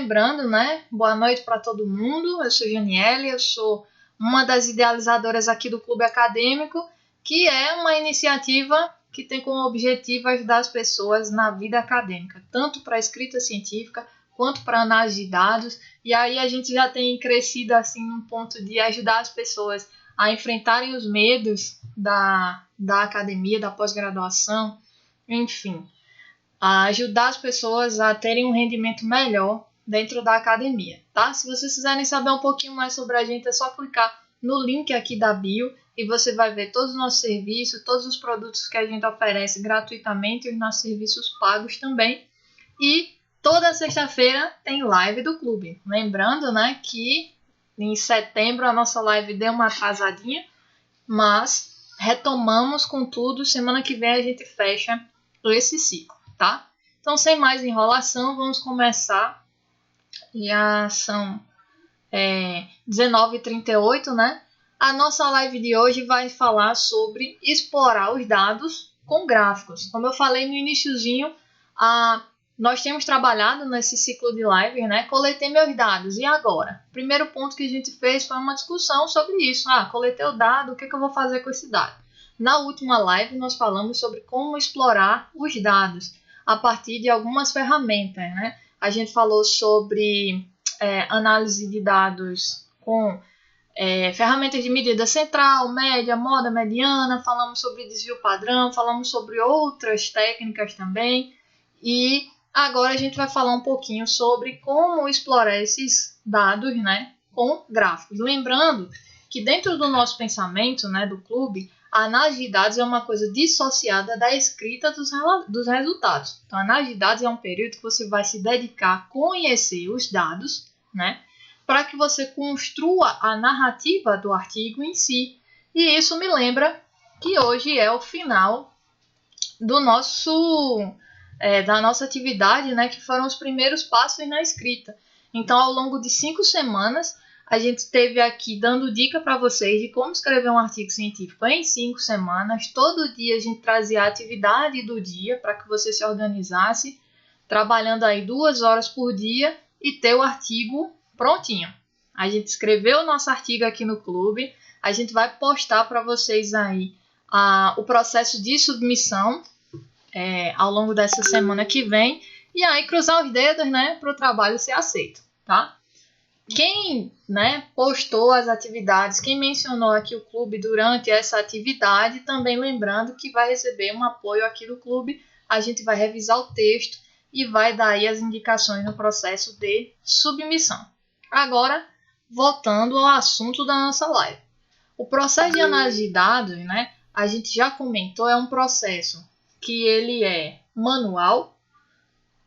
lembrando, né? Boa noite para todo mundo. Eu sou Janiele, eu sou uma das idealizadoras aqui do Clube Acadêmico, que é uma iniciativa que tem como objetivo ajudar as pessoas na vida acadêmica, tanto para a escrita científica quanto para análise de dados. E aí a gente já tem crescido assim num ponto de ajudar as pessoas a enfrentarem os medos da academia, da pós-graduação, enfim, a ajudar as pessoas a terem um rendimento melhor dentro da academia, tá? Se vocês quiserem saber um pouquinho mais sobre a gente, é só clicar no link aqui da bio e você vai ver todos os nossos serviços, todos os produtos que a gente oferece gratuitamente e os nossos serviços pagos também. E toda sexta-feira tem live do clube. Lembrando, né, que em setembro a nossa live deu uma atrasadinha, mas retomamos com tudo. Semana que vem a gente fecha esse ciclo, tá? Então, sem mais enrolação, vamos começar. Já são 19h38, né? A nossa live de hoje vai falar sobre explorar os dados com gráficos. Como eu falei no iniciozinho, nós temos trabalhado nesse ciclo de live, né? Coletei meus dados, e agora? O primeiro ponto que a gente fez foi uma discussão sobre isso. Coletei o dado, o que eu vou fazer com esse dado? Na última live, nós falamos sobre como explorar os dados a partir de algumas ferramentas, né? A gente falou sobre análise de dados com ferramentas de medida central, média, moda, mediana, falamos sobre desvio padrão, falamos sobre outras técnicas também, e agora a gente vai falar um pouquinho sobre como explorar esses dados, né, com gráficos. Lembrando que dentro do nosso pensamento, né, do clube, a análise de dados é uma coisa dissociada da escrita dos resultados. Então, a análise de dados é um período que você vai se dedicar a conhecer os dados, né, para que você construa a narrativa do artigo em si. E isso me lembra que hoje é o final do da nossa atividade, né, que foram os primeiros passos na escrita. Então, ao longo de 5 semanas, a gente esteve aqui dando dica para vocês de como escrever um artigo científico em 5 semanas. Todo dia a gente trazia a atividade do dia para que você se organizasse, trabalhando aí 2 horas por dia e ter o artigo prontinho. A gente escreveu o nosso artigo aqui no clube, a gente vai postar para vocês aí o processo de submissão ao longo dessa semana que vem, e aí cruzar os dedos, né, para o trabalho ser aceito, tá? Quem, né, postou as atividades, quem mencionou aqui o clube durante essa atividade, também lembrando que vai receber um apoio aqui do clube, a gente vai revisar o texto e vai dar aí as indicações no processo de submissão. Agora, voltando ao assunto da nossa live. O processo de análise de dados, né, a gente já comentou, é um processo que ele é manual,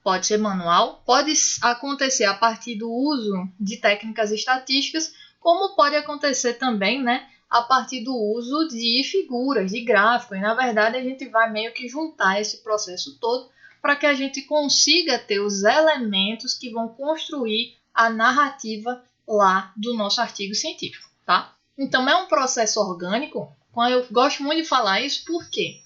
pode ser manual, pode acontecer a partir do uso de técnicas estatísticas, como pode acontecer também, né, a partir do uso de figuras, de gráficos. E, na verdade, a gente vai meio que juntar esse processo todo para que a gente consiga ter os elementos que vão construir a narrativa lá do nosso artigo científico, tá? Então, é um processo orgânico. Eu gosto muito de falar isso porque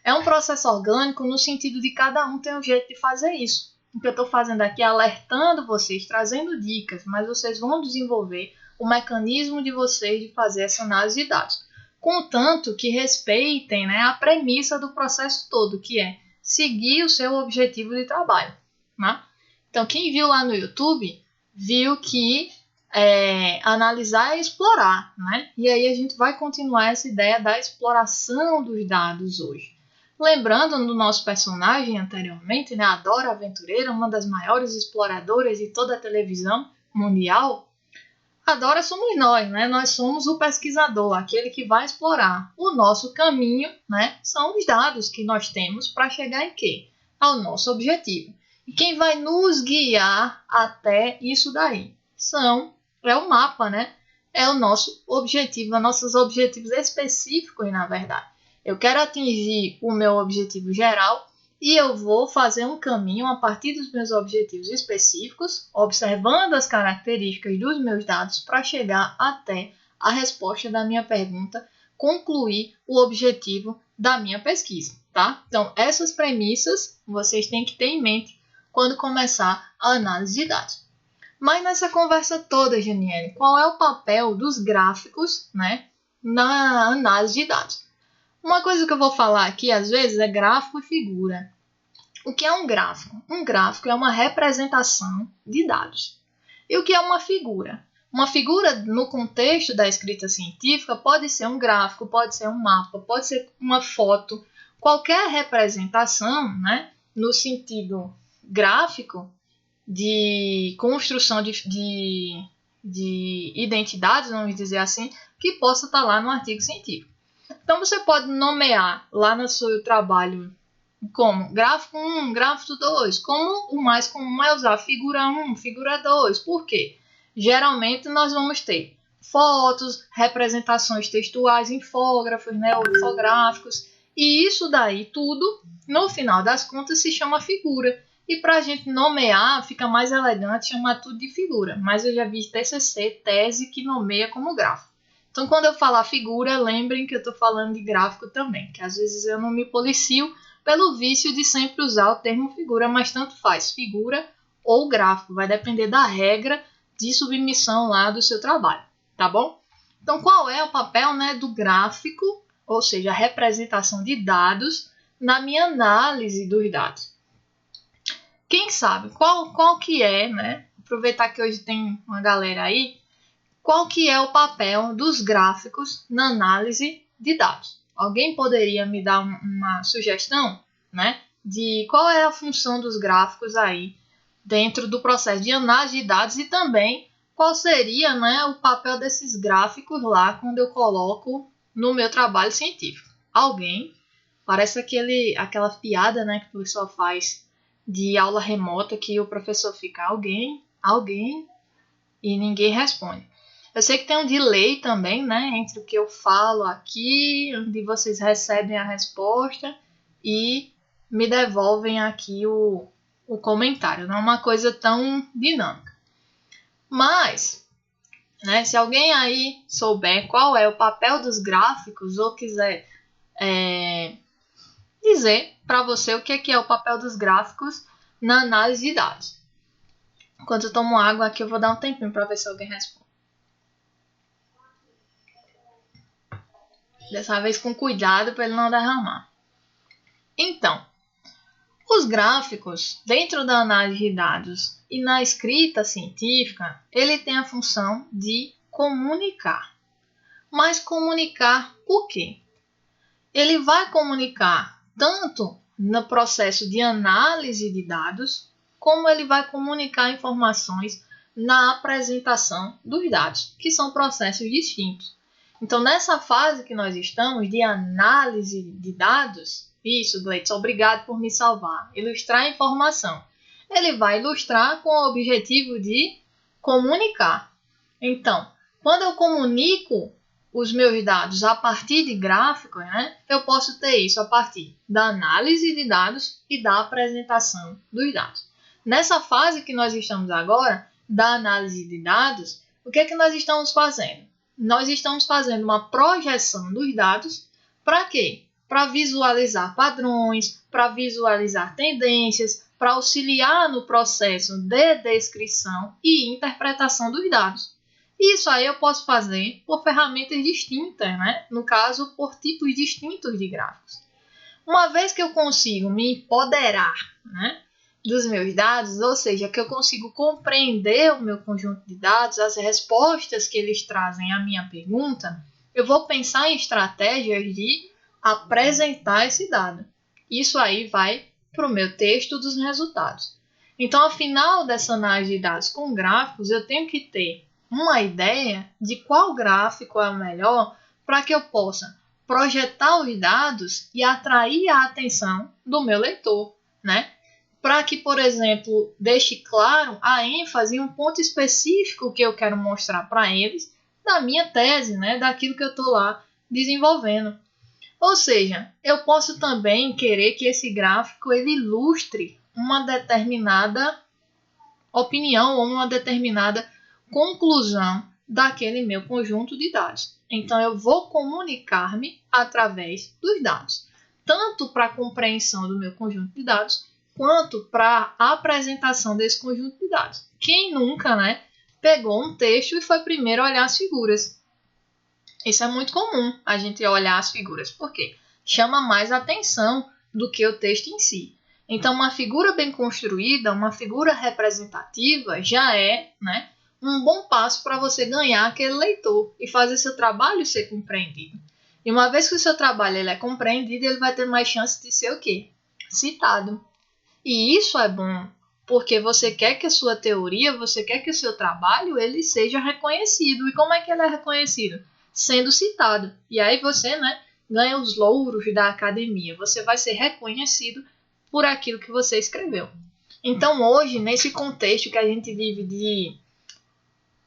é um processo orgânico no sentido de cada um ter um jeito de fazer isso. O que eu estou fazendo aqui é alertando vocês, trazendo dicas, mas vocês vão desenvolver o mecanismo de vocês de fazer essa análise de dados. Contanto que respeitem, né, a premissa do processo todo, que é seguir o seu objetivo de trabalho, né? Então, quem viu lá no YouTube, viu que analisar é explorar, né? E aí a gente vai continuar essa ideia da exploração dos dados hoje. Lembrando do nosso personagem anteriormente, né, a Dora Aventureira, uma das maiores exploradoras de toda a televisão mundial, a Dora somos nós, né? Nós somos o pesquisador, aquele que vai explorar. O nosso caminho, né, são os dados que nós temos para chegar em quê? Ao nosso objetivo. E quem vai nos guiar até isso daí é o mapa, né? É o nosso objetivo, nossos objetivos específicos, na verdade. Eu quero atingir o meu objetivo geral e eu vou fazer um caminho a partir dos meus objetivos específicos, observando as características dos meus dados para chegar até a resposta da minha pergunta, concluir o objetivo da minha pesquisa, tá? Então, essas premissas vocês têm que ter em mente quando começar a análise de dados. Mas nessa conversa toda, Janiele, qual é o papel dos gráficos, né, na análise de dados? Uma coisa que eu vou falar aqui, às vezes, é gráfico e figura. O que é um gráfico? Um gráfico é uma representação de dados. E o que é uma figura? Uma figura, no contexto da escrita científica, pode ser um gráfico, pode ser um mapa, pode ser uma foto. Qualquer representação, né, no sentido gráfico, de construção de identidades, vamos dizer assim, que possa estar lá no artigo científico. Então, você pode nomear lá no seu trabalho como gráfico 1, gráfico 2, como o mais comum é usar figura 1, figura 2. Por quê? Geralmente nós vamos ter fotos, representações textuais, infógrafos, né, ou infográficos, e isso daí tudo, no final das contas, se chama figura. E para a gente nomear, fica mais elegante chamar tudo de figura, mas eu já vi TCC, tese, que nomeia como gráfico. Então, quando eu falar figura, lembrem que eu estou falando de gráfico também, que às vezes eu não me policio pelo vício de sempre usar o termo figura, mas tanto faz, figura ou gráfico, vai depender da regra de submissão lá do seu trabalho, tá bom? Então, qual é o papel, né, do gráfico, ou seja, a representação de dados, na minha análise dos dados? Quem sabe, qual que é, né, aproveitar que hoje tem uma galera aí, qual que é o papel dos gráficos na análise de dados? Alguém poderia me dar uma sugestão, né, de qual é a função dos gráficos aí dentro do processo de análise de dados e também qual seria, né, o papel desses gráficos lá quando eu coloco no meu trabalho científico? Alguém? Parece aquela piada, né, que o pessoal faz de aula remota que o professor fica alguém, e ninguém responde. Eu sei que tem um delay também, né, entre o que eu falo aqui, onde vocês recebem a resposta e me devolvem aqui o comentário. Não é uma coisa tão dinâmica. Mas, né, se alguém aí souber qual é o papel dos gráficos ou quiser dizer para você o que é o papel dos gráficos na análise de dados. Enquanto eu tomo água aqui, eu vou dar um tempinho para ver se alguém responde. Dessa vez com cuidado para ele não derramar. Então, os gráficos, dentro da análise de dados e na escrita científica, ele tem a função de comunicar. Mas comunicar o quê? Ele vai comunicar tanto no processo de análise de dados, como ele vai comunicar informações na apresentação dos dados, que são processos distintos. Então, nessa fase que nós estamos de análise de dados, isso, Gleitson, obrigado por me salvar, ilustrar a informação. Ele vai ilustrar com o objetivo de comunicar. Então, quando eu comunico os meus dados a partir de gráficos, né, eu posso ter isso a partir da análise de dados e da apresentação dos dados. Nessa fase que nós estamos agora, da análise de dados, o que é que nós estamos fazendo? Nós estamos fazendo uma projeção dos dados para quê? Para visualizar padrões, para visualizar tendências, para auxiliar no processo de descrição e interpretação dos dados. Isso aí eu posso fazer por ferramentas distintas, né? No caso, por tipos distintos de gráficos. Uma vez que eu consigo me empoderar, né, dos meus dados, ou seja, que eu consigo compreender o meu conjunto de dados, as respostas que eles trazem à minha pergunta, eu vou pensar em estratégias de apresentar esse dado. Isso aí vai para o meu texto dos resultados. Então, ao final dessa análise de dados com gráficos, eu tenho que ter uma ideia de qual gráfico é o melhor para que eu possa projetar os dados e atrair a atenção do meu leitor, né? Para que, por exemplo, deixe claro a ênfase em um ponto específico que eu quero mostrar para eles da minha tese, né? Daquilo que eu estou lá desenvolvendo. Ou seja, eu posso também querer que esse gráfico ele ilustre uma determinada opinião ou uma determinada conclusão daquele meu conjunto de dados. Então, eu vou comunicar-me através dos dados, tanto para a compreensão do meu conjunto de dados, quanto para a apresentação desse conjunto de dados. Quem nunca, né, pegou um texto e foi primeiro olhar as figuras? Isso é muito comum, a gente olhar as figuras. Por quê? Chama mais atenção do que o texto em si. Então, uma figura bem construída, uma figura representativa, já é, né, um bom passo para você ganhar aquele leitor e fazer seu trabalho ser compreendido. E uma vez que o seu trabalho ele é compreendido, ele vai ter mais chance de ser o quê? Citado. E isso é bom, porque você quer que a sua teoria, você quer que o seu trabalho ele seja reconhecido. E como é que ele é reconhecido? Sendo citado. E aí você, né, ganha os louros da academia. Você vai ser reconhecido por aquilo que você escreveu. Então, hoje, nesse contexto que a gente vive de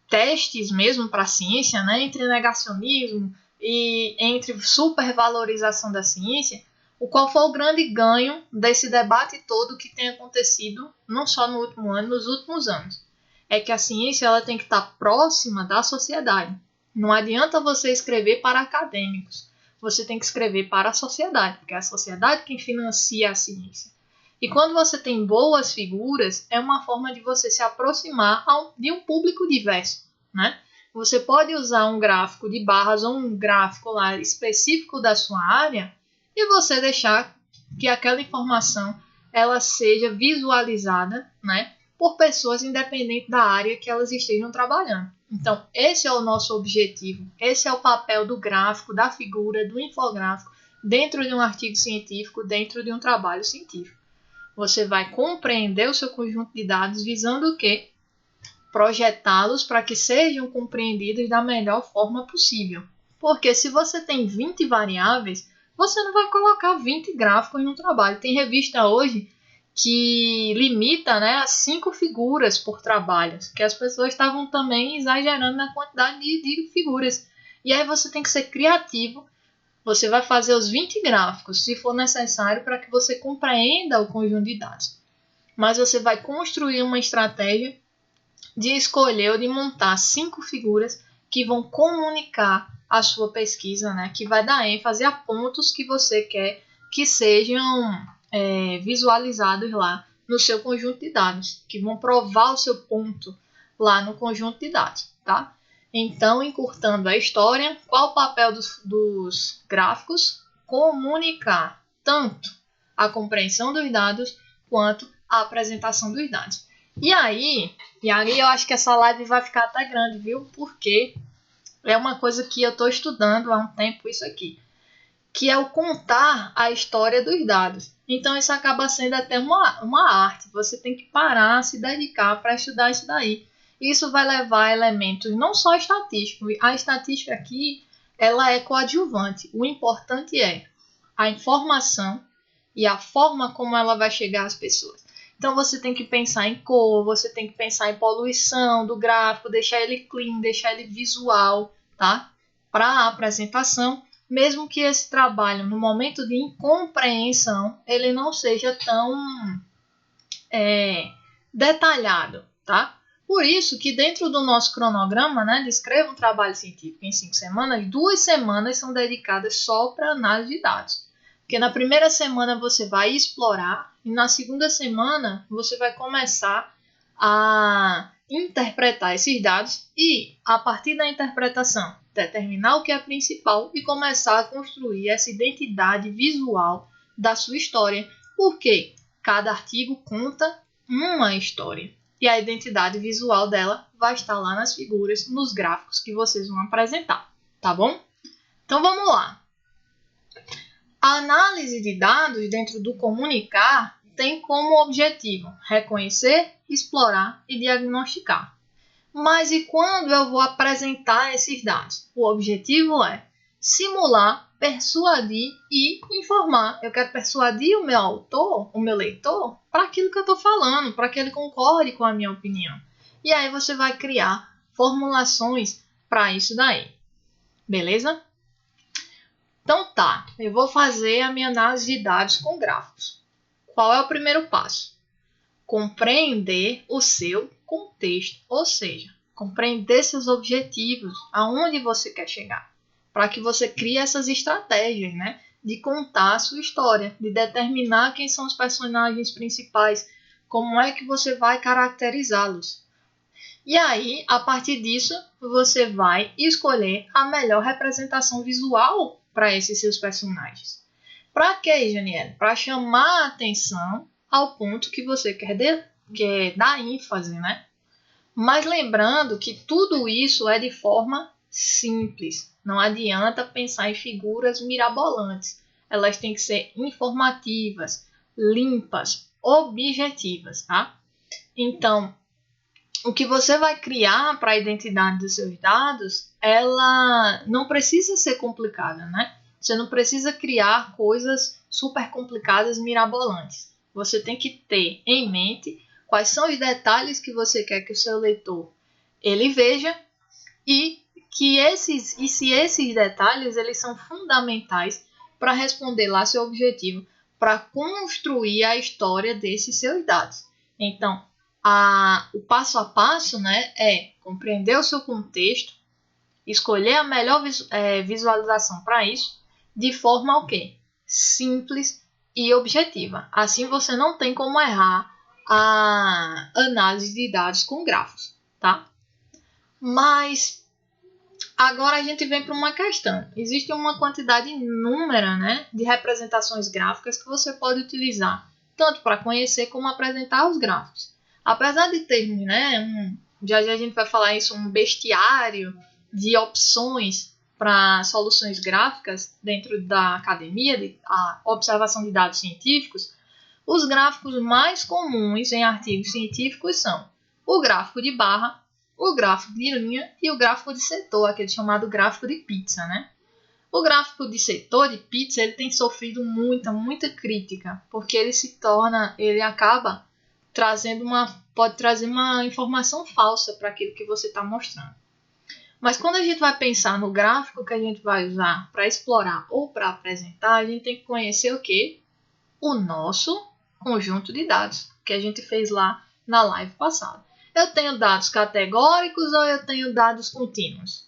testes mesmo para a ciência, né, entre negacionismo e entre supervalorização da ciência, qual foi o grande ganho desse debate todo que tem acontecido, não só no último ano, nos últimos anos? É que a ciência ela tem que estar próxima da sociedade. Não adianta você escrever para acadêmicos. Você tem que escrever para a sociedade, porque é a sociedade quem financia a ciência. E quando você tem boas figuras, é uma forma de você se aproximar de um público diverso, né? Você pode usar um gráfico de barras ou um gráfico lá específico da sua área e você deixar que aquela informação ela seja visualizada, né, por pessoas independente da área que elas estejam trabalhando. Então, esse é o nosso objetivo, esse é o papel do gráfico, da figura, do infográfico, dentro de um artigo científico, dentro de um trabalho científico. Você vai compreender o seu conjunto de dados visando o quê? Projetá-los para que sejam compreendidos da melhor forma possível. Porque se você tem 20 variáveis, você não vai colocar 20 gráficos no trabalho. Tem revista hoje que limita, né, a 5 figuras por trabalho, que as pessoas estavam também exagerando na quantidade de figuras. E aí você tem que ser criativo. Você vai fazer os 20 gráficos, se for necessário, para que você compreenda o conjunto de dados. Mas você vai construir uma estratégia de escolher ou de montar 5 figuras que vão comunicar a sua pesquisa, né? Que vai dar ênfase a pontos que você quer que sejam visualizados lá no seu conjunto de dados, que vão provar o seu ponto lá no conjunto de dados, tá? Então, encurtando a história, qual o papel dos gráficos? Comunicar tanto a compreensão dos dados quanto a apresentação dos dados. E aí eu acho que essa live vai ficar até grande, viu? Porque é uma coisa que eu estou estudando há um tempo isso aqui, que é o contar a história dos dados. Então isso acaba sendo até uma arte. Você tem que parar, se dedicar para estudar isso daí. Isso vai levar a elementos não só estatísticos. A estatística aqui ela é coadjuvante. O importante é a informação e a forma como ela vai chegar às pessoas. Então você tem que pensar em cor, você tem que pensar em poluição do gráfico, deixar ele clean, deixar ele visual, tá? Para a apresentação, mesmo que esse trabalho, no momento de incompreensão, ele não seja tão detalhado, tá? Por isso que dentro do nosso cronograma, né, de escreva um trabalho científico em 5 semanas, 2 semanas são dedicadas só para análise de dados. Porque na primeira semana você vai explorar e na segunda semana você vai começar a interpretar esses dados e, a partir da interpretação, determinar o que é principal e começar a construir essa identidade visual da sua história. Porque cada artigo conta uma história e a identidade visual dela vai estar lá nas figuras, nos gráficos que vocês vão apresentar, tá bom? Então vamos lá. A análise de dados dentro do comunicar tem como objetivo reconhecer, explorar e diagnosticar. Mas e quando eu vou apresentar esses dados? O objetivo é simular, persuadir e informar. Eu quero persuadir o meu autor, o meu leitor, para aquilo que eu estou falando, para que ele concorde com a minha opinião. E aí você vai criar formulações para isso daí. Beleza? Então tá, eu vou fazer a minha análise de dados com gráficos. Qual é o primeiro passo? Compreender o seu contexto, ou seja, compreender seus objetivos, aonde você quer chegar, para que você crie essas estratégias, né, de contar a sua história, de determinar quem são os personagens principais, como é que você vai caracterizá-los. E aí, a partir disso, você vai escolher a melhor representação visual para esses seus personagens. Para quê, Janiele? Para chamar a atenção ao ponto que você quer dar ênfase, né? Mas lembrando que tudo isso é de forma simples. Não adianta pensar em figuras mirabolantes. Elas têm que ser informativas, limpas, objetivas, tá? Então, o que você vai criar para a identidade dos seus dados, ela não precisa ser complicada, né? Você não precisa criar coisas super complicadas, mirabolantes. Você tem que ter em mente quais são os detalhes que você quer que o seu leitor ele veja e se esses detalhes eles são fundamentais para responder lá seu objetivo, para construir a história desses seus dados. Então, o passo a passo, né, é compreender o seu contexto, escolher a melhor visualização para isso, de forma o quê? Simples e objetiva. Assim você não tem como errar a análise de dados com gráficos, tá? Mas agora a gente vem para uma questão. Existe uma quantidade inúmera, né, de representações gráficas que você pode utilizar, tanto para conhecer como apresentar os gráficos. Apesar de termos, né, já a gente vai falar isso, um bestiário de opções para soluções gráficas dentro da academia, a observação de dados científicos, os gráficos mais comuns em artigos científicos são o gráfico de barra, o gráfico de linha e o gráfico de setor, aquele chamado gráfico de pizza, né? O gráfico de setor de pizza ele tem sofrido muita crítica, porque ele acaba pode trazer uma informação falsa para aquilo que você está mostrando. Mas quando a gente vai pensar no gráfico que a gente vai usar para explorar ou para apresentar, a gente tem que conhecer o quê? O nosso conjunto de dados, que a gente fez lá na live passada. Eu tenho dados categóricos ou eu tenho dados contínuos?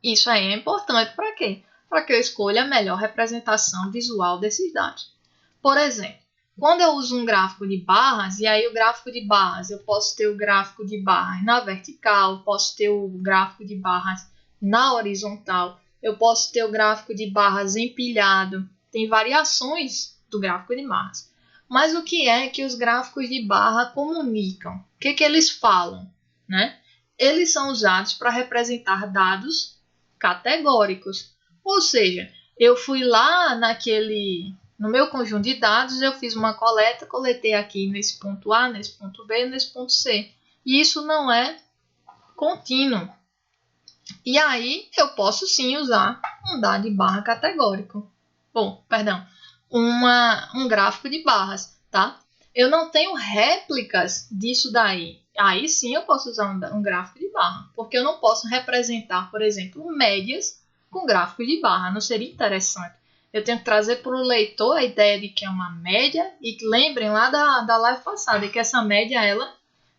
Isso aí é importante para quê? Para que eu escolha a melhor representação visual desses dados. Por exemplo, quando eu uso um gráfico de barras, e aí o gráfico de barras, eu posso ter o gráfico de barras na vertical, posso ter o gráfico de barras na horizontal, eu posso ter o gráfico de barras empilhado, tem variações do gráfico de barras. Mas o que é que os gráficos de barra comunicam? O que eles falam, né? Eles são usados para representar dados categóricos. Ou seja, eu fui lá no meu conjunto de dados, eu fiz uma coleta, coletei aqui nesse ponto A, nesse ponto B, nesse ponto C. E isso não é contínuo. E aí eu posso sim usar um dado de barra categórico. Um gráfico de barras, tá? Eu não tenho réplicas disso daí. Aí sim eu posso usar um gráfico de barra, porque eu não posso representar, por exemplo, médias com gráfico de barra. Não seria interessante. Eu tenho que trazer para o leitor a ideia de que é uma média e que lembrem lá da live passada que essa média ela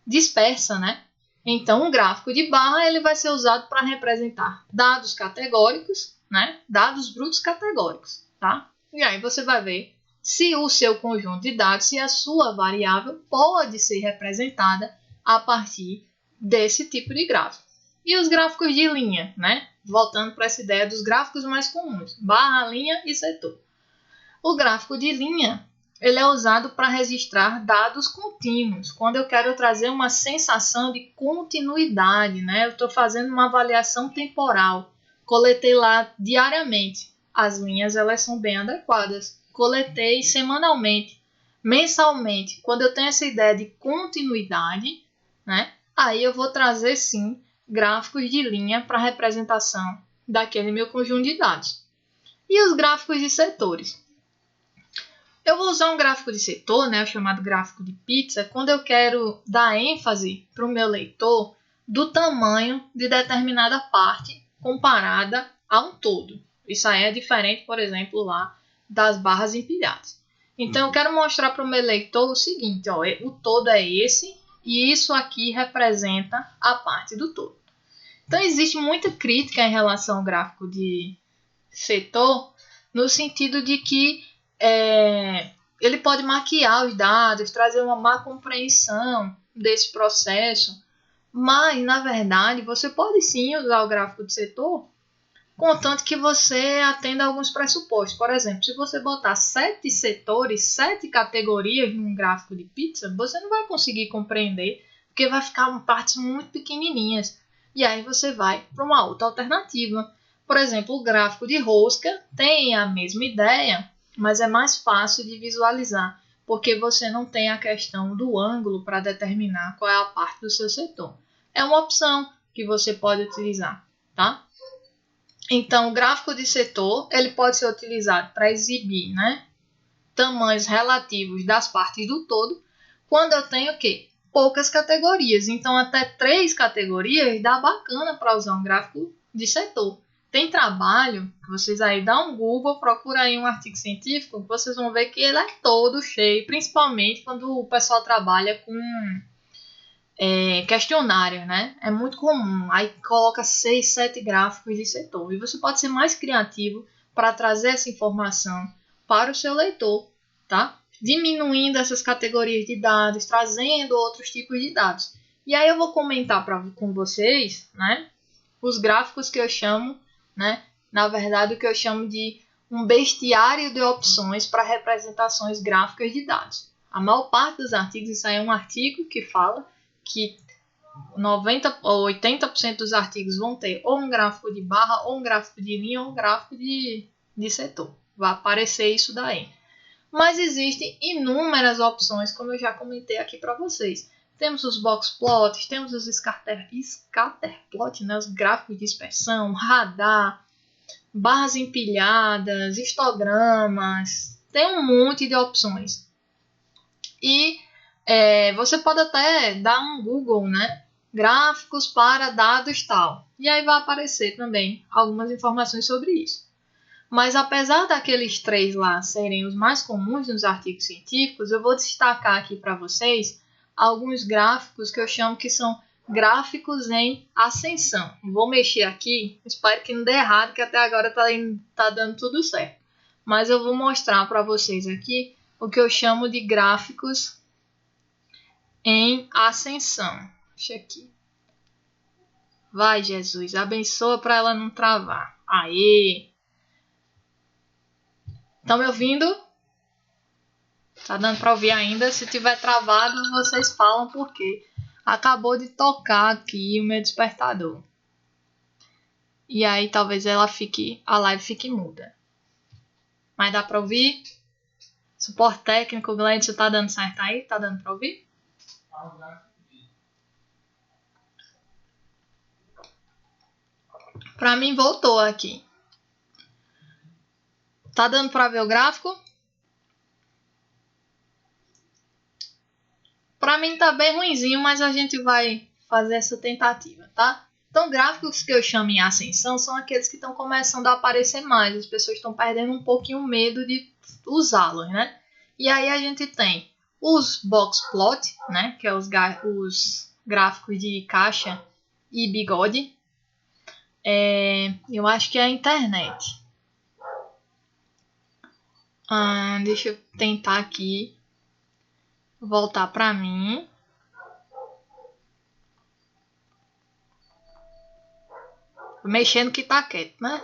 dispersa, né? Então, um gráfico de barra ele vai ser usado para representar dados categóricos, né? Dados brutos categóricos, tá? E aí você vai ver se o seu conjunto de dados, se a sua variável pode ser representada a partir desse tipo de gráfico. E os gráficos de linha, né? Voltando para essa ideia dos gráficos mais comuns, barra, linha e setor. O gráfico de linha ele é usado para registrar dados contínuos, quando eu quero trazer uma sensação de continuidade, né? Eu estou fazendo uma avaliação temporal, coletei lá diariamente. As linhas elas são bem adequadas. Coletei semanalmente, mensalmente. Quando eu tenho essa ideia de continuidade, né? Aí eu vou trazer sim gráficos de linha para representação daquele meu conjunto de dados. E os gráficos de setores? Eu vou usar um gráfico de setor, né, o chamado gráfico de pizza, quando eu quero dar ênfase para o meu leitor do tamanho de determinada parte comparada a um todo. Isso aí é diferente, por exemplo, lá das barras empilhadas. Então, eu quero mostrar para o meu leitor o seguinte, ó, o todo é esse e isso aqui representa a parte do todo. Então, existe muita crítica em relação ao gráfico de setor, no sentido de que ele pode maquiar os dados, trazer uma má compreensão desse processo, mas, na verdade, você pode sim usar o gráfico de setor, contanto que você atenda a alguns pressupostos. Por exemplo, se você botar 7 setores, 7 categorias num gráfico de pizza, você não vai conseguir compreender, porque vai ficar partes muito pequenininhas. E aí você vai para uma outra alternativa. Por exemplo, o gráfico de rosca tem a mesma ideia, mas é mais fácil de visualizar, porque você não tem a questão do ângulo para determinar qual é a parte do seu setor. É uma opção que você pode utilizar, tá? Então, o gráfico de setor ele pode ser utilizado para exibir, né, tamanhos relativos das partes do todo, quando eu tenho o quê? Poucas categorias. Então, até 3 categorias dá bacana para usar um gráfico de setor. Tem trabalho que vocês aí dão um Google, procura aí um artigo científico, vocês vão ver que ele é todo cheio, principalmente quando o pessoal trabalha com questionários, né? É muito comum. Aí coloca 6, 7 gráficos de setor. E você pode ser mais criativo para trazer essa informação para o seu leitor, tá? Diminuindo essas categorias de dados, trazendo outros tipos de dados. E aí eu vou comentar com vocês, né, os gráficos que eu chamo, né, na verdade o que eu chamo de um bestiário de opções para representações gráficas de dados. A maior parte dos artigos, isso aí é um artigo que fala que 90 ou 80% dos artigos vão ter ou um gráfico de barra, ou um gráfico de linha, ou um gráfico de setor. Vai aparecer isso daí. Mas existem inúmeras opções, como eu já comentei aqui para vocês. Temos os box plots, temos os scatterplot, né, os gráficos de dispersão, radar, barras empilhadas, histogramas. Tem um monte de opções. E você pode até dar um Google, né? Gráficos para dados tal. E aí vai aparecer também algumas informações sobre isso. Mas apesar daqueles 3 lá serem os mais comuns nos artigos científicos, eu vou destacar aqui para vocês alguns gráficos que eu chamo que são gráficos em ascensão. Vou mexer aqui, espero que não dê errado, que até agora tá dando tudo certo. Mas eu vou mostrar para vocês aqui o que eu chamo de gráficos em ascensão. Deixa aqui. Vai, Jesus, abençoa para ela não travar. Aê! Estão me ouvindo? Tá dando para ouvir ainda? Se tiver travado, vocês falam porque acabou de tocar aqui o meu despertador. E aí talvez a live fique muda. Mas dá para ouvir? Suporte técnico, Glenn, tá dando certo aí? Tá dando para ouvir? Para mim voltou aqui. Tá dando para ver o gráfico? Para mim tá bem ruinzinho, mas a gente vai fazer essa tentativa, tá? Então, gráficos que eu chamo em ascensão são aqueles que estão começando a aparecer mais. As pessoas estão perdendo um pouquinho o medo de usá-los, né? E aí a gente tem os box plot, né? Que é os gráficos de caixa e bigode. Eu acho que é a internet. Deixa eu tentar aqui voltar para mim. Mexendo que tá quieto, né?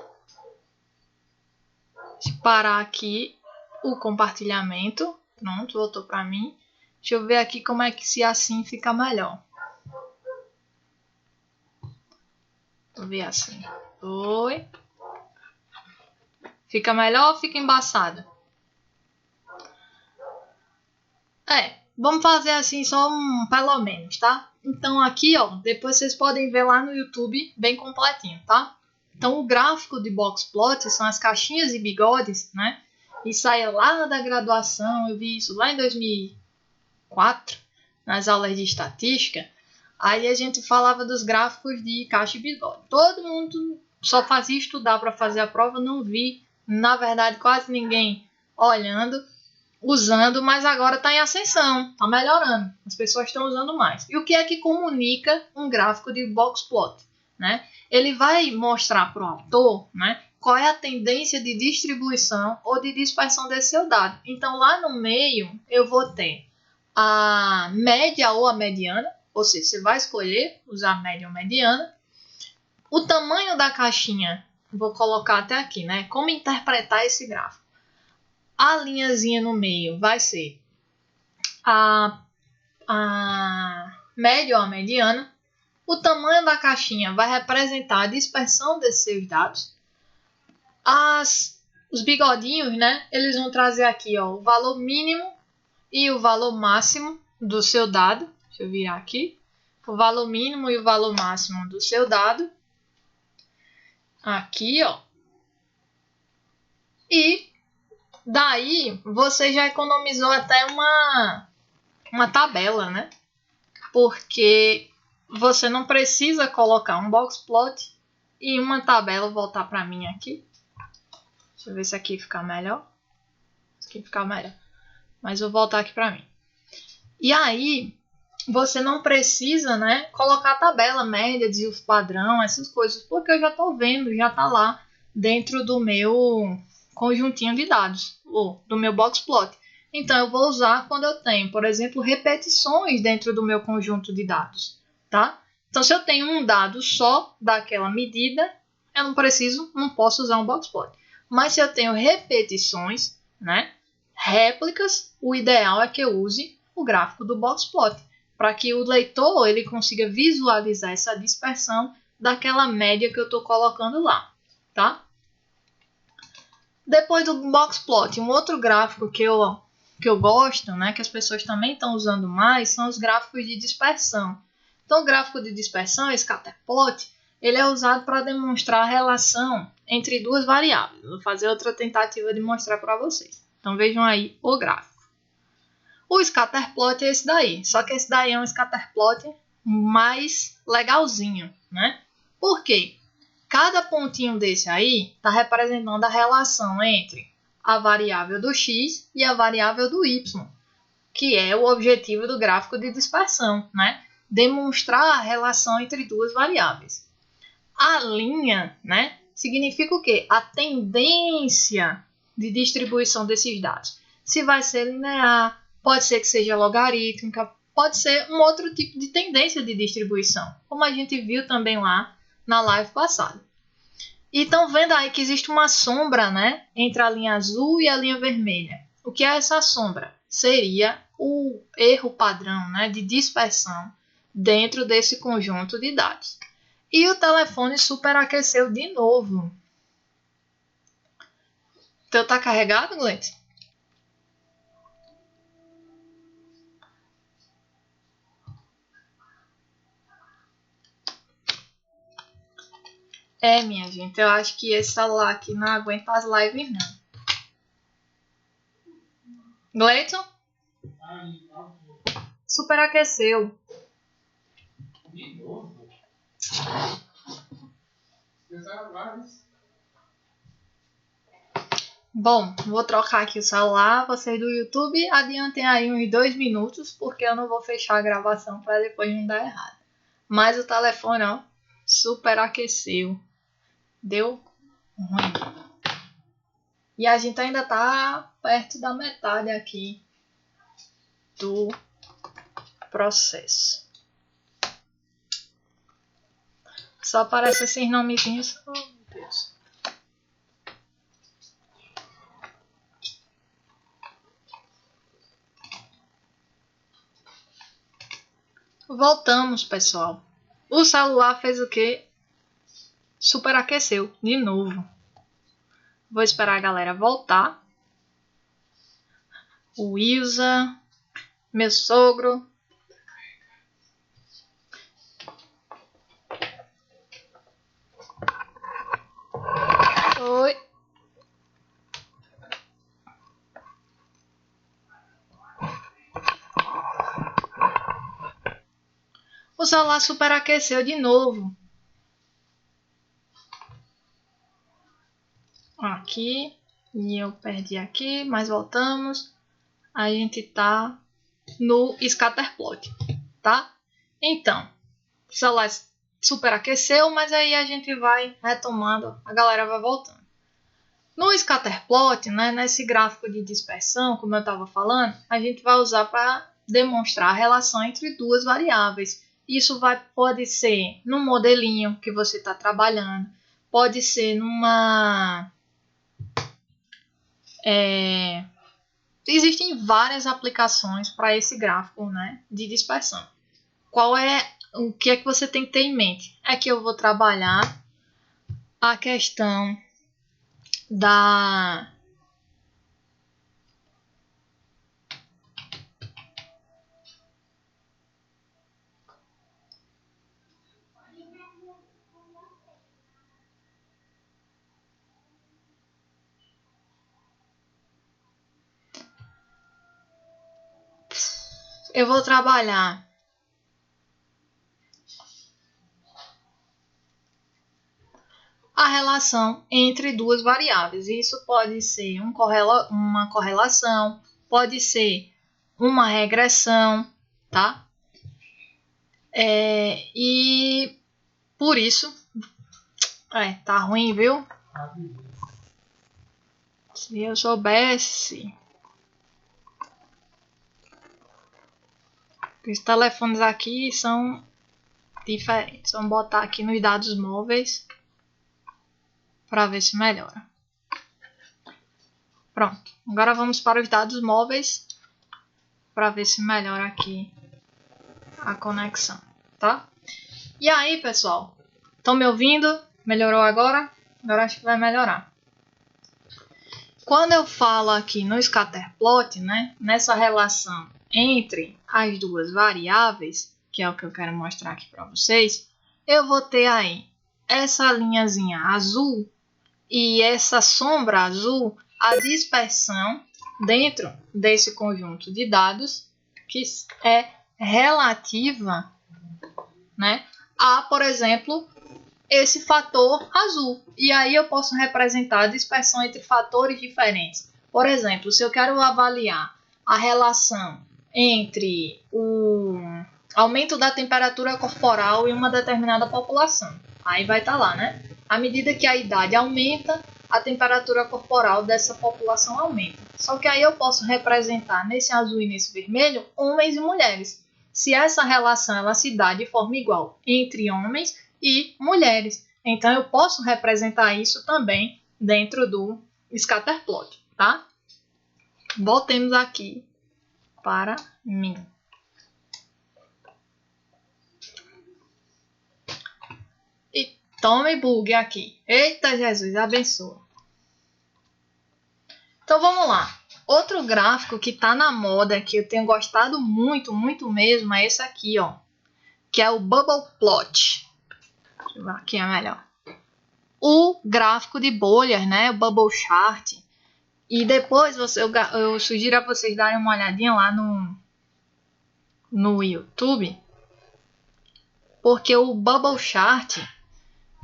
Deixa eu parar aqui o compartilhamento. Pronto, voltou para mim. Deixa eu ver aqui como é que se assim fica melhor. Vou ver assim. Oi. Fica melhor ou fica embaçado? Vamos fazer assim só pelo menos, tá? Então aqui, ó, depois vocês podem ver lá no YouTube bem completinho, tá? Então o gráfico de box plot são as caixinhas e bigodes, né? Isso aí é lá da graduação, eu vi isso lá em 2004, nas aulas de estatística. Aí a gente falava dos gráficos de caixa e bigode. Todo mundo só fazia estudar para fazer a prova, não vi, na verdade, quase ninguém olhando, usando, mas agora está em ascensão, está melhorando. As pessoas estão usando mais. E o que é que comunica um gráfico de box plot, né? Ele vai mostrar para o autor, né, qual é a tendência de distribuição ou de dispersão desse seu dado. Então, lá no meio, eu vou ter a média ou a mediana, ou seja, você vai escolher usar média ou mediana. O tamanho da caixinha, vou colocar até aqui, né? Como interpretar esse gráfico. A linhazinha no meio vai ser a média ou a mediana. O tamanho da caixinha vai representar a dispersão desses seus dados. Os bigodinhos, né? Eles vão trazer aqui, ó, o valor mínimo e o valor máximo do seu dado. Deixa eu virar aqui. O valor mínimo e o valor máximo do seu dado. Aqui, ó. E daí você já economizou até uma tabela, né? Porque você não precisa colocar um boxplot e uma tabela. Vou voltar para mim aqui. Deixa eu ver se aqui fica melhor. Aqui fica melhor. Mas vou voltar aqui para mim. E aí, você não precisa, né, colocar a tabela, média, desvio padrão, essas coisas, porque eu já estou vendo, já está lá dentro do meu conjuntinho de dados, ou do meu boxplot. Então, eu vou usar quando eu tenho, por exemplo, repetições dentro do meu conjunto de dados, tá? Então, se eu tenho um dado só daquela medida, eu não posso usar um boxplot. Mas se eu tenho repetições, né, réplicas, o ideal é que eu use o gráfico do boxplot, para que o leitor ele consiga visualizar essa dispersão daquela média que eu estou colocando lá, tá? Depois do boxplot, um outro gráfico que eu gosto, né, que as pessoas também estão usando mais, são os gráficos de dispersão. Então, o gráfico de dispersão, esse scatterplot, ele é usado para demonstrar a relação entre duas variáveis. Vou fazer outra tentativa de mostrar para vocês. Então, vejam aí o gráfico. O scatterplot é esse daí, só que esse daí é um scatterplot mais legalzinho, né? Por quê? Cada pontinho desse aí está representando a relação entre a variável do x e a variável do y, que é o objetivo do gráfico de dispersão, né? Demonstrar a relação entre duas variáveis. A linha, né, significa o quê? A tendência de distribuição desses dados. Se vai ser linear, pode ser que seja logarítmica, pode ser um outro tipo de tendência de distribuição, como a gente viu também lá na live passada. E estão vendo aí que existe uma sombra, né, entre a linha azul e a linha vermelha. O que é essa sombra? Seria o erro padrão, né, de dispersão dentro desse conjunto de dados. E o telefone superaqueceu de novo. Então tá carregado, Gleice? É, minha gente, eu acho que esse celular aqui não aguenta as lives, não. Gleiton? Superaqueceu. De novo? Bom, vou trocar aqui o celular. Vocês do YouTube adiantem aí uns 2 minutos, porque eu não vou fechar a gravação para depois não dar errado. Mas o telefone, ó, superaqueceu. Deu ruim. E a gente ainda tá perto da metade aqui do processo. Só aparece esses nomezinhos. Oh, meu Deus. Voltamos, pessoal. O celular fez o quê? Superaqueceu de novo. Vou esperar a galera voltar. O Wilson, meu sogro. Oi. O celular superaqueceu de novo. Aqui. E eu perdi aqui, mas voltamos. A gente tá no scatterplot, tá? Então, o celular superaqueceu, mas aí a gente vai retomando, a galera vai voltando. No scatterplot, né, nesse gráfico de dispersão, como eu estava falando, a gente vai usar para demonstrar a relação entre duas variáveis. Isso pode ser no modelinho que você está trabalhando, pode ser numa... Existem várias aplicações para esse gráfico, né, de dispersão. O que é que você tem que ter em mente? É que eu vou trabalhar a questão da... Eu vou trabalhar a relação entre duas variáveis. Isso pode ser uma correlação, pode ser uma regressão, tá? E por isso... tá ruim, viu? Se eu soubesse... Os telefones aqui são diferentes. Vamos botar aqui nos dados móveis para ver se melhora. Pronto. Agora vamos para os dados móveis para ver se melhora aqui a conexão, tá? E aí, pessoal? Estão me ouvindo? Melhorou agora? Agora acho que vai melhorar. Quando eu falo aqui no scatterplot, né, nessa relação entre as duas variáveis, que é o que eu quero mostrar aqui para vocês, eu vou ter aí essa linhazinha azul e essa sombra azul, a dispersão dentro desse conjunto de dados, que é relativa, né, a, por exemplo, esse fator azul. E aí eu posso representar a dispersão entre fatores diferentes. Por exemplo, se eu quero avaliar a relação entre o aumento da temperatura corporal em uma determinada população, aí vai estar lá, né? À medida que a idade aumenta, a temperatura corporal dessa população aumenta. Só que aí eu posso representar nesse azul e nesse vermelho homens e mulheres. Se essa relação ela se dá de forma igual entre homens e mulheres. Então, eu posso representar isso também dentro do scatterplot, tá? Voltemos aqui para mim. E tome bug aqui. Eita, Jesus, abençoa. Então, vamos lá. Outro gráfico que está na moda, que eu tenho gostado muito, muito mesmo, é esse aqui, ó. Que é o Bubble Plot. Deixa eu ver aqui é melhor. O gráfico de bolhas, né? O Bubble Chart. E depois eu sugiro a vocês darem uma olhadinha lá no YouTube. Porque o Bubble Chart,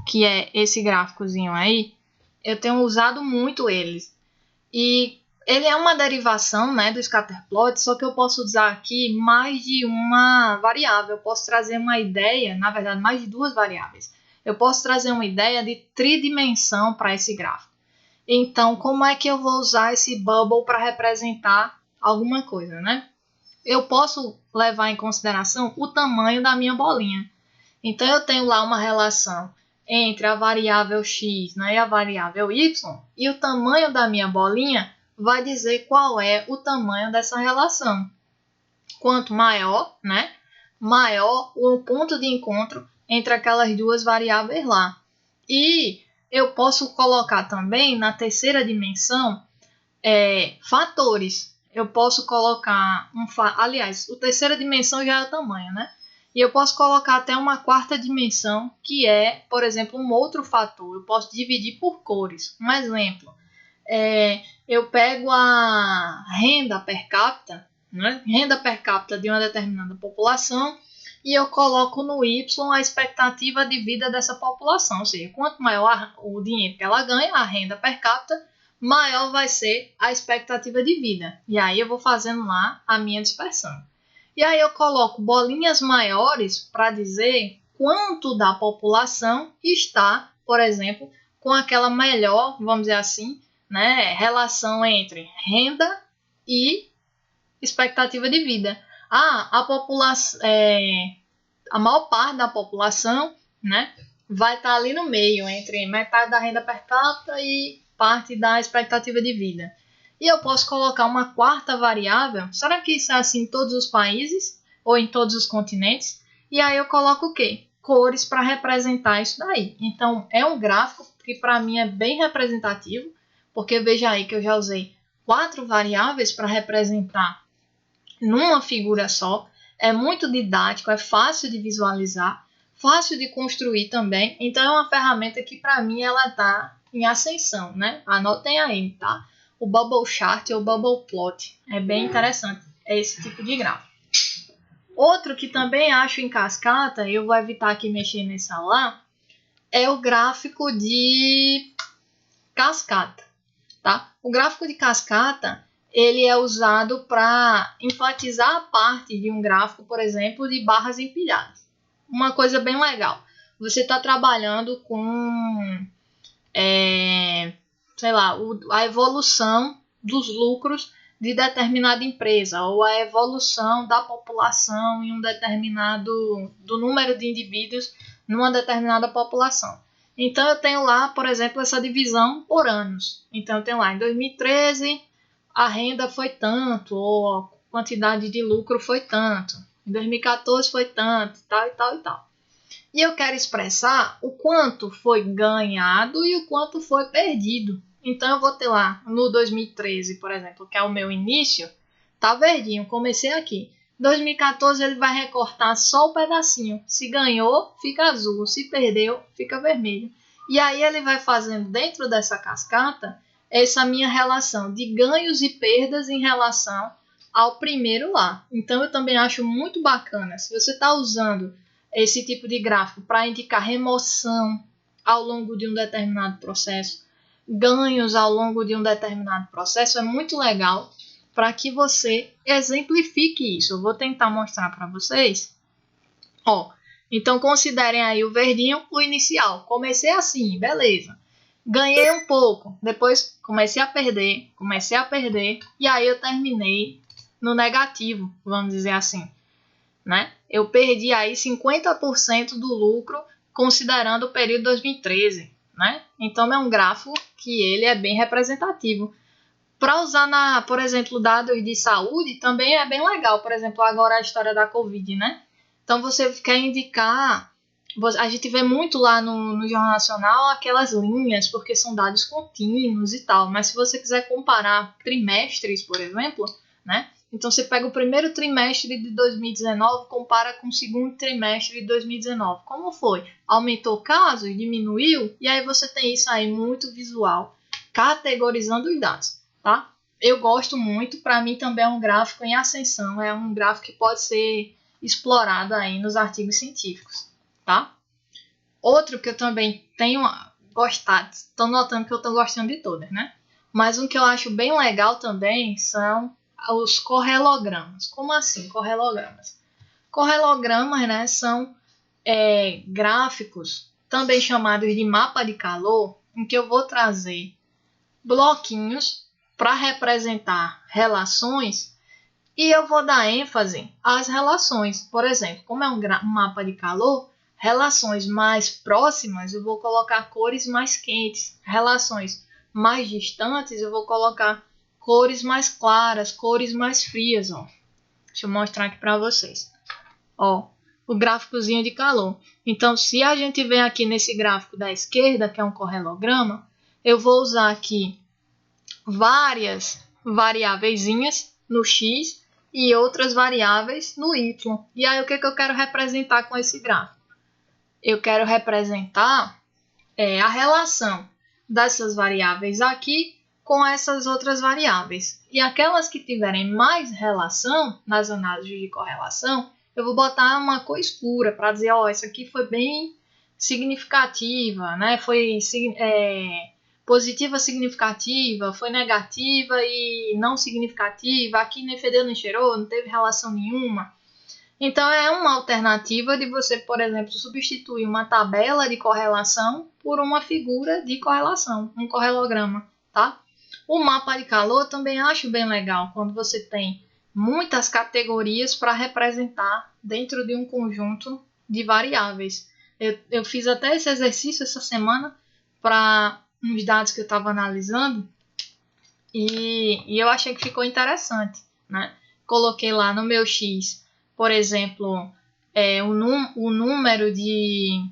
que é esse gráficozinho aí, eu tenho usado muito eles. E ele é uma derivação, né, do scatterplot, só que eu posso usar aqui mais de uma variável. Eu posso trazer uma ideia, na verdade, mais de duas variáveis. Eu posso trazer uma ideia de tridimensão para esse gráfico. Então, como é que eu vou usar esse bubble para representar alguma coisa, né? Eu posso levar em consideração o tamanho da minha bolinha. Então, eu tenho lá uma relação entre a variável x, né, e a variável y, e o tamanho da minha bolinha vai dizer qual é o tamanho dessa relação. Quanto maior, né, maior o ponto de encontro entre aquelas duas variáveis lá. E eu posso colocar também na terceira dimensão fatores. Eu posso colocar aliás, a terceira dimensão já é o tamanho, né? E eu posso colocar até uma quarta dimensão, que é, por exemplo, um outro fator. Eu posso dividir por cores. Um exemplo, eu pego a renda per capita, né? Renda per capita de uma determinada população, e eu coloco no Y a expectativa de vida dessa população. Ou seja, quanto maior o dinheiro que ela ganha, a renda per capita, maior vai ser a expectativa de vida. E aí eu vou fazendo lá a minha dispersão. E aí eu coloco bolinhas maiores para dizer quanto da população está, por exemplo, com aquela melhor, vamos dizer assim, né, relação entre renda e expectativa de vida. A população, a maior parte da população, né, vai estar ali no meio, entre metade da renda per capita e parte da expectativa de vida. E eu posso colocar uma quarta variável. Será que isso é assim em todos os países ou em todos os continentes? E aí eu coloco o quê? Cores para representar isso daí. Então, é um gráfico que para mim é bem representativo, porque veja aí que eu já usei 4 variáveis para representar numa figura só. É muito didático, é fácil de visualizar, fácil de construir também. Então, é uma ferramenta que para mim ela está em ascensão, né? Anotem aí, tá? O Bubble Chart ou Bubble Plot. É bem interessante, é esse tipo de gráfico. Outro que também acho em cascata, eu vou evitar aqui mexer nesse celular, é o gráfico de cascata, tá? O gráfico de cascata, ele é usado para enfatizar a parte de um gráfico, por exemplo, de barras empilhadas. Uma coisa bem legal. Você está trabalhando com, sei lá, a evolução dos lucros de determinada empresa ou a evolução da população em um determinado do número de indivíduos numa determinada população. Então eu tenho lá, por exemplo, essa divisão por anos. Então eu tenho lá em 2013 a renda foi tanto ou a quantidade de lucro foi tanto. Em 2014 foi tanto, tal e tal e tal. E eu quero expressar o quanto foi ganhado e o quanto foi perdido. Então, eu vou ter lá no 2013, por exemplo, que é o meu início, tá verdinho, comecei aqui. 2014 ele vai recortar só o pedacinho. Se ganhou, fica azul. Se perdeu, fica vermelho. E aí ele vai fazendo dentro dessa cascata essa minha relação de ganhos e perdas em relação ao primeiro lá. Então, eu também acho muito bacana. Se você está usando esse tipo de gráfico para indicar remoção ao longo de um determinado processo, ganhos ao longo de um determinado processo, é muito legal para que você exemplifique isso. Eu vou tentar mostrar para vocês. Então considerem aí o verdinho, o inicial. Comecei assim, beleza. Ganhei um pouco, depois comecei a perder, e aí eu terminei no negativo, vamos dizer assim, né? Eu perdi aí 50% do lucro considerando o período 2013, né? Então é um gráfico que ele é bem representativo. Para usar por exemplo, dados de saúde também é bem legal. Por exemplo, agora a história da Covid, né? Então você quer indicar, a gente vê muito lá no Jornal Nacional aquelas linhas, porque são dados contínuos e tal. Mas se você quiser comparar trimestres, por exemplo, né? Então, você pega o primeiro trimestre de 2019, compara com o segundo trimestre de 2019. Como foi? Aumentou casos? Diminuiu? E aí você tem isso aí muito visual, categorizando os dados, tá? Eu gosto muito, para mim também é um gráfico em ascensão, é um gráfico que pode ser explorado aí nos artigos científicos, tá? Outro que eu também tenho gostado, estou notando que eu estou gostando de todas, né? Mas um que eu acho bem legal também são os correlogramas. Como assim, correlogramas? Correlogramas, né, são gráficos, também chamados de mapa de calor, em que eu vou trazer bloquinhos para representar relações e eu vou dar ênfase às relações. Por exemplo, como é um mapa de calor, relações mais próximas eu vou colocar cores mais quentes, relações mais distantes eu vou colocar cores mais claras, cores mais frias, ó. Deixa eu mostrar aqui para vocês. Ó, o gráficozinho de calor. Então, se a gente vem aqui nesse gráfico da esquerda, que é um correlograma, eu vou usar aqui várias variáveis no X e outras variáveis no Y. E aí, o que eu quero representar com esse gráfico? Eu quero representar a relação dessas variáveis aqui com essas outras variáveis. E aquelas que tiverem mais relação nas análises de correlação, eu vou botar uma cor escura para dizer, ó, isso aqui foi bem significativa, né? Foi positiva significativa, foi negativa e não significativa, aqui nem fedeu nem cheirou, não teve relação nenhuma. Então, é uma alternativa de você, por exemplo, substituir uma tabela de correlação por uma figura de correlação, um correlograma, tá? O mapa de calor eu também acho bem legal, quando você tem muitas categorias para representar dentro de um conjunto de variáveis. Eu fiz até esse exercício essa semana para uns dados que eu estava analisando e eu achei que ficou interessante, né? Coloquei lá no meu X, por exemplo, o número de...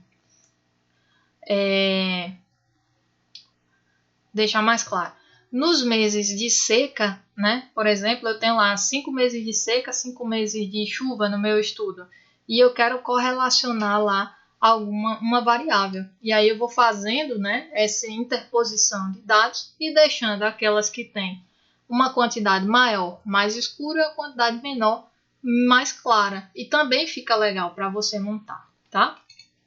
deixar mais claro. Nos meses de seca, né? Por exemplo, eu tenho lá 5 meses de seca, 5 meses de chuva no meu estudo. E eu quero correlacionar lá uma variável. E aí eu vou fazendo, né, essa interposição de dados e deixando aquelas que têm uma quantidade maior, mais escura, a quantidade menor, mais clara. E também fica legal para você montar, tá?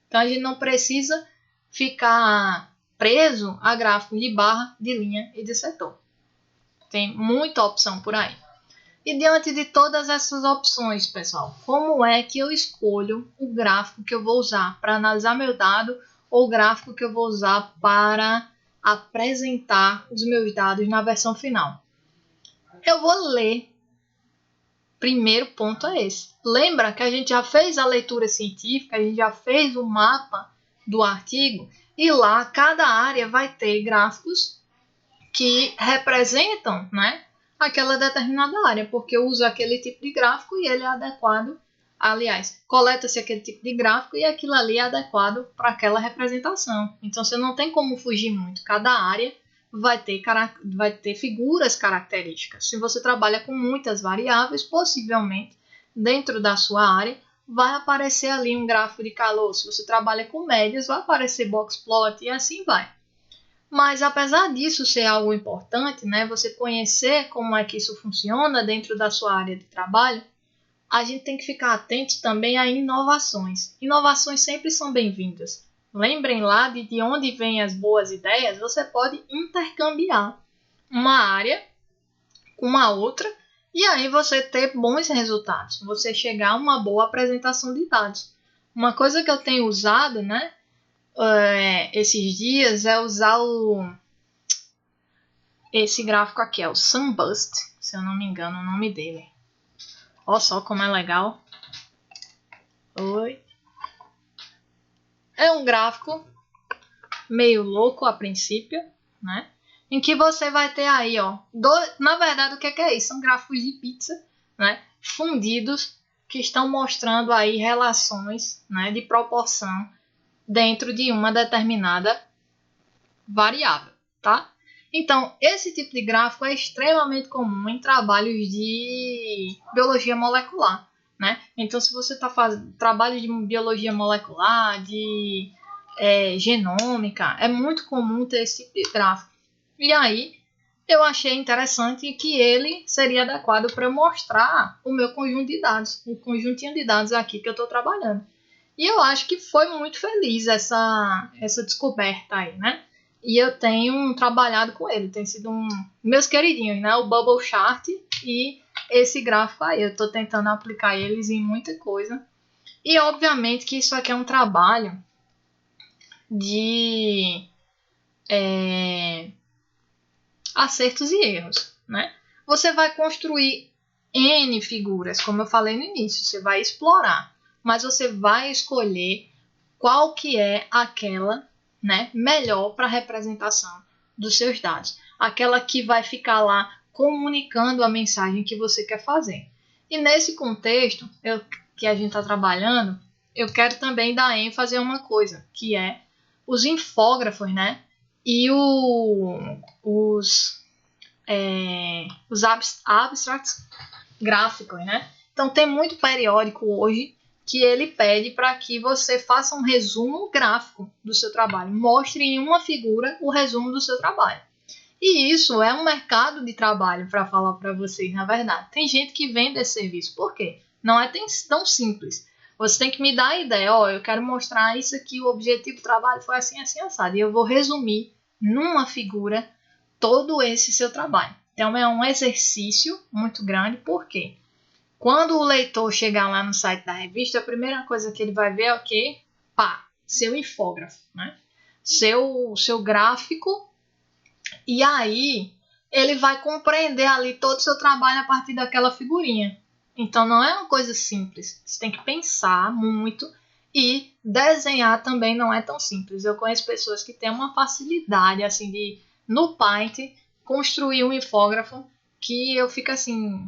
Então a gente não precisa ficar preso a gráfico de barra, de linha e de setor. Tem muita opção por aí. E diante de todas essas opções, pessoal, como é que eu escolho o gráfico que eu vou usar para analisar meu dado ou o gráfico que eu vou usar para apresentar os meus dados na versão final? Eu vou ler. Primeiro ponto é esse. Lembra que a gente já fez a leitura científica, a gente já fez o mapa do artigo e lá cada área vai ter gráficos que representam, né, aquela determinada área, porque eu uso aquele tipo de gráfico e ele é adequado, aliás, coleta-se aquele tipo de gráfico e aquilo ali é adequado para aquela representação. Então você não tem como fugir muito, cada área vai ter figuras características. Se você trabalha com muitas variáveis, possivelmente dentro da sua área vai aparecer ali um gráfico de calor. Se você trabalha com médias, vai aparecer box plot e assim vai. Mas apesar disso ser algo importante, né, você conhecer como é que isso funciona dentro da sua área de trabalho, a gente tem que ficar atento também a inovações. Inovações sempre são bem-vindas. Lembrem lá de onde vêm as boas ideias, você pode intercambiar uma área com uma outra e aí você ter bons resultados, você chegar a uma boa apresentação de dados. Uma coisa que eu tenho usado, né, esses dias é usar esse gráfico aqui, é o Sunburst, se eu não me engano o nome dele. Olha só como é legal. Oi. É um gráfico meio louco a princípio, né? Em que você vai ter aí, ó, na verdade o que é isso? São gráficos de pizza, né? Fundidos que estão mostrando aí relações, né, de proporção dentro de uma determinada variável, tá? Então, esse tipo de gráfico é extremamente comum em trabalhos de biologia molecular, né? Então, se você está fazendo trabalho de biologia molecular, de genômica, é muito comum ter esse tipo de gráfico. E aí, eu achei interessante que ele seria adequado para mostrar o meu conjunto de dados, o conjuntinho de dados aqui que eu estou trabalhando. E eu acho que foi muito feliz essa descoberta aí, né? E eu tenho trabalhado com ele, tem sido meus queridinhos, né? O Bubble Chart e esse gráfico aí. Eu estou tentando aplicar eles em muita coisa. E obviamente que isso aqui é um trabalho de acertos e erros, né? Você vai construir N figuras, como eu falei no início, você vai explorar, mas você vai escolher qual que é aquela, né, melhor para a representação dos seus dados, aquela que vai ficar lá comunicando a mensagem que você quer fazer. E nesse contexto que a gente está trabalhando, eu quero também dar ênfase a uma coisa, que é os infógrafos, né, e os abstracts gráficos, né? Então tem muito periódico hoje que ele pede para que você faça um resumo gráfico do seu trabalho, mostre em uma figura o resumo do seu trabalho. E isso é um mercado de trabalho, para falar para vocês, na verdade. Tem gente que vende esse serviço. Por quê? Não é tão simples. Você tem que me dar a ideia, ó, eu quero mostrar isso aqui, o objetivo do trabalho foi assim, assim, assado. E eu vou resumir numa figura todo esse seu trabalho. Então é um exercício muito grande, por quê? Quando o leitor chegar lá no site da revista, a primeira coisa que ele vai ver é o quê? Pá, seu infógrafo, né? Seu gráfico. E aí, ele vai compreender ali todo o seu trabalho a partir daquela figurinha. Então não é uma coisa simples. Você tem que pensar muito e desenhar também não é tão simples. Eu conheço pessoas que têm uma facilidade assim de no Paint construir um infógrafo que eu fico assim,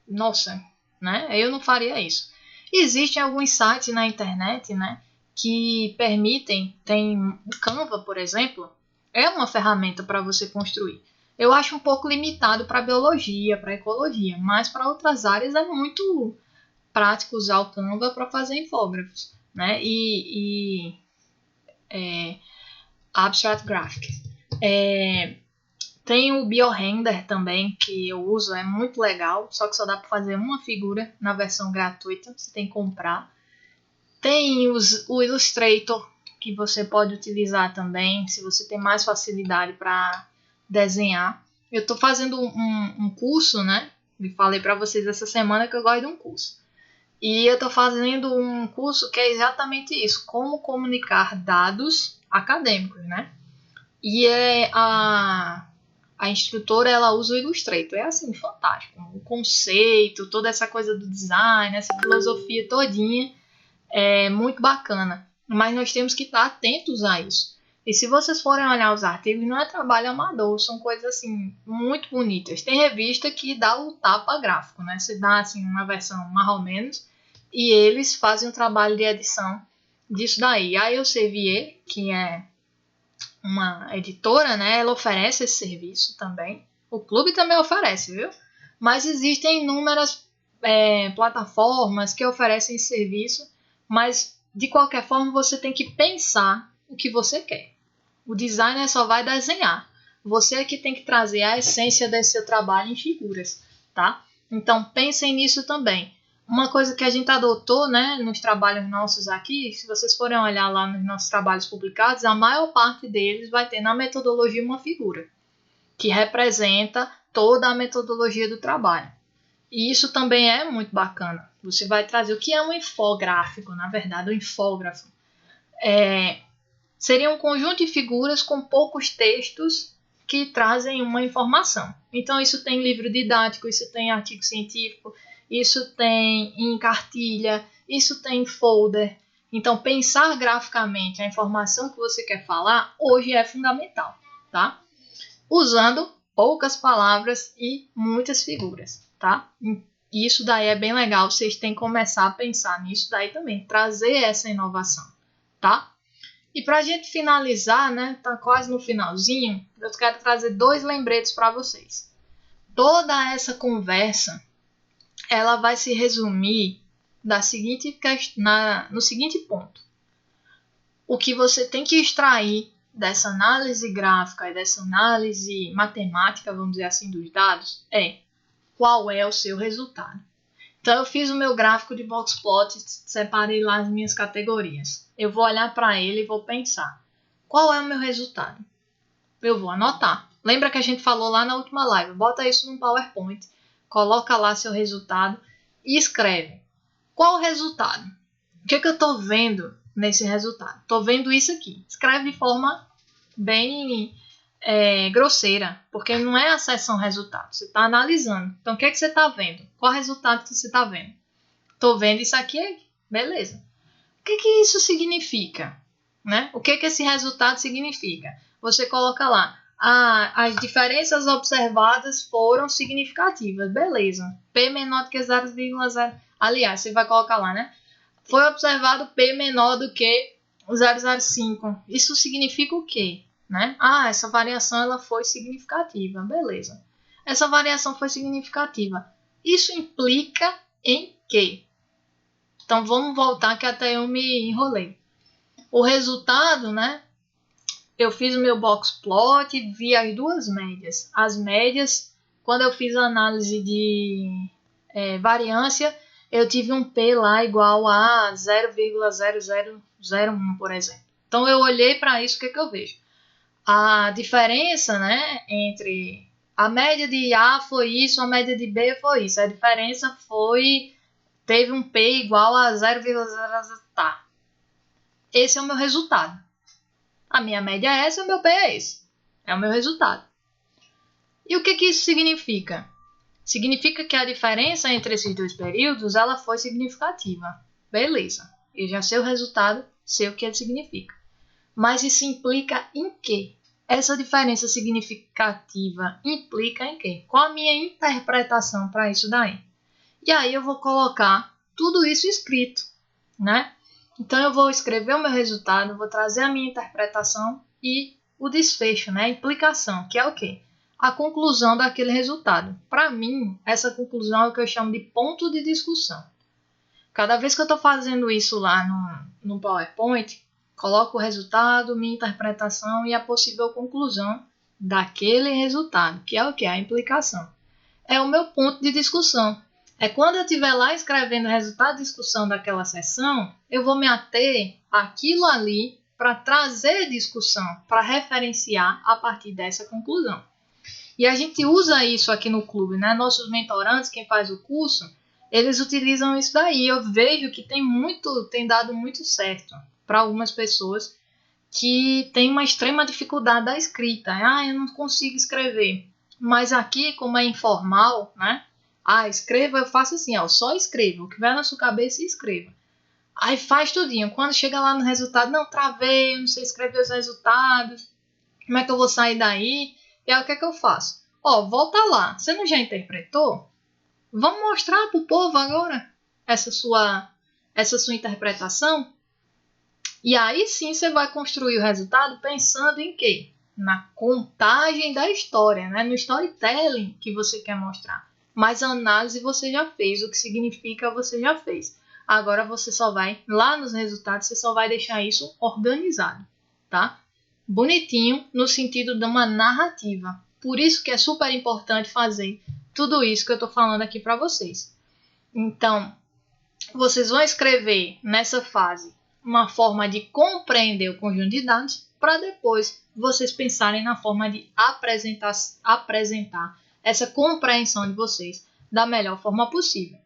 nossa, né? Eu não faria isso. Existem alguns sites na internet, né, que permitem, tem o Canva, por exemplo, é uma ferramenta para você construir. Eu acho um pouco limitado para biologia, para ecologia, mas para outras áreas é muito prático usar o Canva para fazer infógrafos, né? Abstract Graphics. Tem o BioRender também, que eu uso, é muito legal, só que só dá para fazer uma figura na versão gratuita, você tem que comprar. Tem o Illustrator, que você pode utilizar também, se você tem mais facilidade para desenhar. Eu estou fazendo um curso, né? Me falei para vocês essa semana que eu gosto de um curso. E eu estou fazendo um curso que é exatamente isso, como comunicar dados acadêmicos, né? E a instrutora, ela usa o Illustrator. É assim, fantástico. O conceito, toda essa coisa do design, essa filosofia todinha é muito bacana. Mas nós temos que estar atentos a isso. E se vocês forem olhar os artigos, não é trabalho amador, são coisas assim muito bonitas. Tem revista que dá o tapa gráfico, né? Você dá assim uma versão mais ou menos e eles fazem o trabalho de edição disso daí. A Elsevier, que é uma editora, né? Ela oferece esse serviço também. O clube também oferece, viu? Mas existem inúmeras plataformas que oferecem esse serviço, mas de qualquer forma você tem que pensar o que você quer. O designer só vai desenhar. Você é que tem que trazer a essência desse seu trabalho em figuras, tá? Então pensem nisso também. Uma coisa que a gente adotou, né, nos trabalhos nossos aqui, se vocês forem olhar lá nos nossos trabalhos publicados, a maior parte deles vai ter na metodologia uma figura que representa toda a metodologia do trabalho. E isso também é muito bacana. Você vai trazer o que é um infográfico, na verdade, um infógrafo. Seria um conjunto de figuras com poucos textos que trazem uma informação. Então, isso tem livro didático, isso tem artigo científico, isso tem em cartilha, isso tem em folder. Então, pensar graficamente a informação que você quer falar hoje é fundamental, tá? Usando poucas palavras e muitas figuras, tá? Isso daí é bem legal, vocês têm que começar a pensar nisso daí também, trazer essa inovação, tá? E para a gente finalizar, né, tá quase no finalzinho, eu quero trazer 2 lembretes para vocês. Toda essa conversa, ela vai se resumir no seguinte ponto. O que você tem que extrair dessa análise gráfica e dessa análise matemática, vamos dizer assim, dos dados, é qual é o seu resultado. Então, eu fiz o meu gráfico de boxplot, separei lá as minhas categorias. Eu vou olhar para ele e vou pensar, qual é o meu resultado? Eu vou anotar. Lembra que a gente falou lá na última live? Bota isso num PowerPoint, coloca lá seu resultado e escreve. Qual o resultado? O que eu estou vendo nesse resultado? Estou vendo isso aqui. Escreve de forma bem grosseira, porque não é a seção resultado, você está analisando. Então, o que você está vendo? Qual resultado que você está vendo? Estou vendo isso aqui, beleza. O que isso significa? Né? O que esse resultado significa? Você coloca lá, as diferenças observadas foram significativas, beleza. P menor do que 0,0. Aliás, você vai colocar lá, né? Foi observado P menor do que 0,05. Isso significa o quê? Né? Essa variação ela foi significativa, beleza. Essa variação foi significativa. Isso implica em quê? Então vamos voltar que até eu me enrolei. O resultado, né? Eu fiz o meu box plot e vi as 2 médias. As médias, quando eu fiz a análise de variância, eu tive um P lá igual a 0,0001, por exemplo. Então eu olhei para isso, o que eu vejo? A diferença, né, entre a média de A foi isso, a média de B foi isso. A diferença teve um P igual a 0,00. Tá. Esse é o meu resultado. A minha média é essa, o meu P é esse. É o meu resultado. E o que isso significa? Significa que a diferença entre esses dois períodos ela foi significativa. Beleza, eu já sei o resultado, sei o que ele significa. Mas isso implica em quê? Essa diferença significativa implica em quê? Qual a minha interpretação para isso daí? E aí eu vou colocar tudo isso escrito, né? Então eu vou escrever o meu resultado, vou trazer a minha interpretação e o desfecho, né? A implicação, que é o quê? A conclusão daquele resultado. Para mim, essa conclusão é o que eu chamo de ponto de discussão. Cada vez que eu estou fazendo isso lá no PowerPoint, coloco o resultado, minha interpretação e a possível conclusão daquele resultado, que é o que? A implicação. É o meu ponto de discussão. É quando eu estiver lá escrevendo o resultado de discussão daquela sessão, eu vou me ater àquilo ali para trazer discussão, para referenciar a partir dessa conclusão. E a gente usa isso aqui no clube, né? Nossos mentorandos, quem faz o curso, eles utilizam isso daí. Eu vejo que tem dado muito certo para algumas pessoas que têm uma extrema dificuldade da escrita. Eu não consigo escrever. Mas aqui, como é informal, né? Escreva, eu faço assim, só escreva. O que vier na sua cabeça, escreva. Aí faz tudinho. Quando chega lá no resultado, não, travei, não sei escrever os resultados. Como é que eu vou sair daí? E aí o que é que eu faço? Volta lá. Você não já interpretou? Vamos mostrar para o povo agora essa sua interpretação? E aí sim você vai construir o resultado pensando em quê? Na contagem da história, né? No storytelling que você quer mostrar. Mas a análise você já fez, o que significa você já fez. Agora você só vai, lá nos resultados, você só vai deixar isso organizado, tá? Bonitinho no sentido de uma narrativa. Por isso que é super importante fazer tudo isso que eu estou falando aqui para vocês. Então, vocês vão escrever nessa fase uma forma de compreender o conjunto de dados para depois vocês pensarem na forma de apresentar essa compreensão de vocês da melhor forma possível.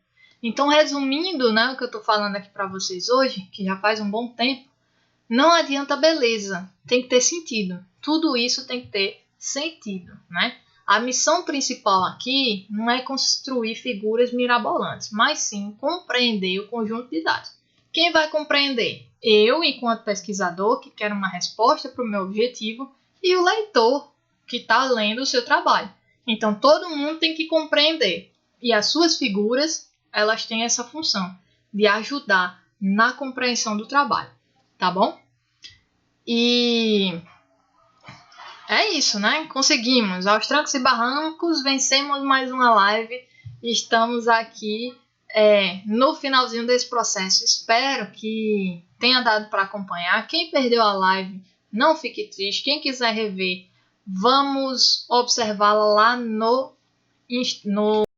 Então, resumindo, né, o que eu estou falando aqui para vocês hoje, que já faz um bom tempo, não adianta beleza, tem que ter sentido. Tudo isso tem que ter sentido, né? A missão principal aqui não é construir figuras mirabolantes, mas sim compreender o conjunto de dados. Quem vai compreender? Eu, enquanto pesquisador, que quero uma resposta para o meu objetivo, e o leitor, que está lendo o seu trabalho. Então, todo mundo tem que compreender. E as suas figuras, elas têm essa função de ajudar na compreensão do trabalho. Tá bom? E é isso, né? Conseguimos. Aos trancos e barrancos, vencemos mais uma live. Estamos aqui no finalzinho desse processo. Espero que tenha dado para acompanhar. Quem perdeu a live, não fique triste. Quem quiser rever, vamos observá-la lá no